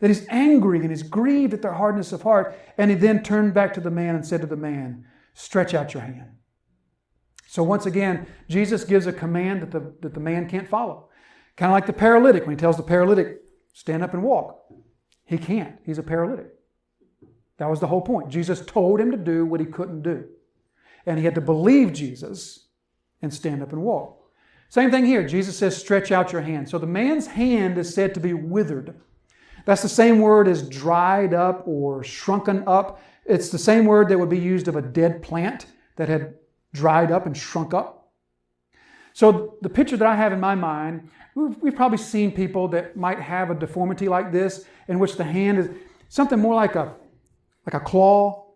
that he's angry and he's grieved at their hardness of heart. And he then turned back to the man and said to the man, stretch out your hand. So once again, Jesus gives a command that the man can't follow. Kind of like the paralytic when he tells the paralytic, stand up and walk. He can't. He's a paralytic. That was the whole point. Jesus told him to do what he couldn't do. And he had to believe Jesus and stand up and walk. Same thing here. Jesus says, stretch out your hand. So the man's hand is said to be withered. That's the same word as dried up or shrunken up. It's the same word that would be used of a dead plant that had dried up and shrunk up. So the picture that I have in my mind, we've probably seen people that might have a deformity like this, in which the hand is something more like a claw,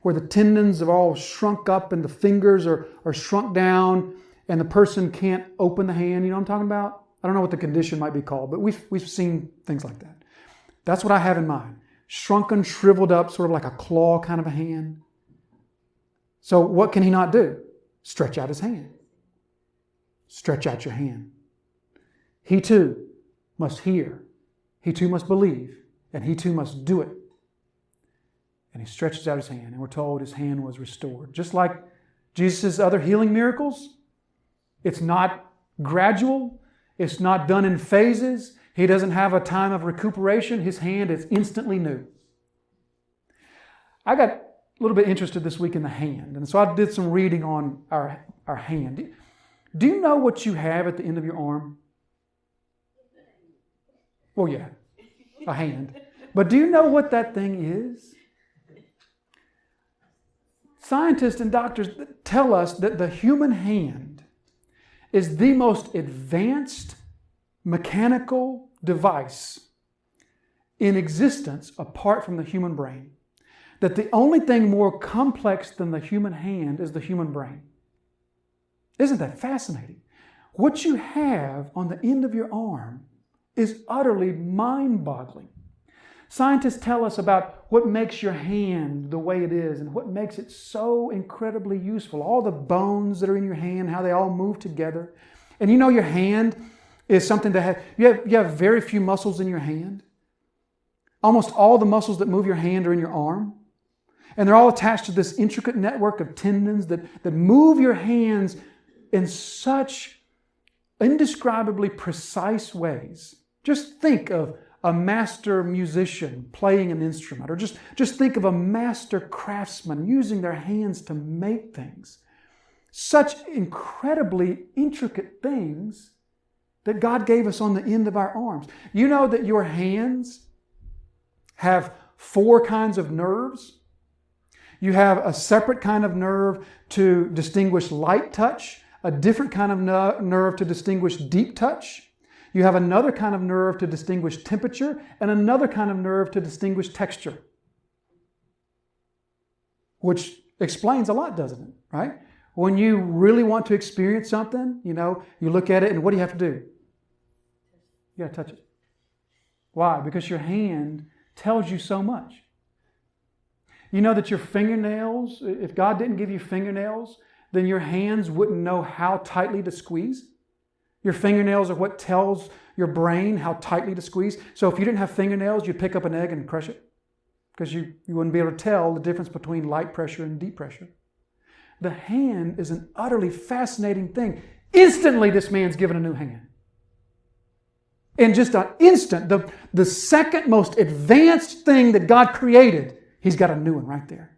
where the tendons have all shrunk up and the fingers are shrunk down and the person can't open the hand. You know what I'm talking about? I don't know what the condition might be called, but we've seen things like that. That's what I have in mind. Shrunken, shriveled up, sort of like a claw kind of a hand. So what can he not do? Stretch out his hand. Stretch out your hand. He too must hear. He too must believe. And he too must do it. And he stretches out his hand. And we're told his hand was restored. Just like Jesus' other healing miracles, it's not gradual. It's not done in phases. He doesn't have a time of recuperation. His hand is instantly new. I got a little bit interested this week in the hand. And so I did some reading on our hand. Do you know what you have at the end of your arm? Well, yeah, a hand. But do you know what that thing is? Scientists and doctors tell us that the human hand is the most advanced mechanical device in existence apart from the human brain. That the only thing more complex than the human hand is the human brain. Isn't that fascinating? What you have on the end of your arm is utterly mind-boggling. Scientists tell us about what makes your hand the way it is and what makes it so incredibly useful. All the bones that are in your hand, how they all move together. And you know your hand is something that you have very few muscles in your hand. Almost all the muscles that move your hand are in your arm. And they're all attached to this intricate network of tendons that move your hands in such indescribably precise ways. Just think of a master musician playing an instrument, or just think of a master craftsman using their hands to make things. Such incredibly intricate things that God gave us on the end of our arms. You know that your hands have 4 kinds of nerves. You have a separate kind of nerve to distinguish light touch, a different kind of nerve to distinguish deep touch. You have another kind of nerve to distinguish temperature, and another kind of nerve to distinguish texture. Which explains a lot, doesn't it? Right? When you really want to experience something, you look at it and what do you have to do? You got to touch it. Why? Because your hand tells you so much. You know that your fingernails, if God didn't give you fingernails, then your hands wouldn't know how tightly to squeeze. Your fingernails are what tells your brain how tightly to squeeze. So if you didn't have fingernails, you'd pick up an egg and crush it because you wouldn't be able to tell the difference between light pressure and deep pressure. The hand is an utterly fascinating thing. Instantly, this man's given a new hand. In just an instant, the second most advanced thing that God created, he's got a new one right there.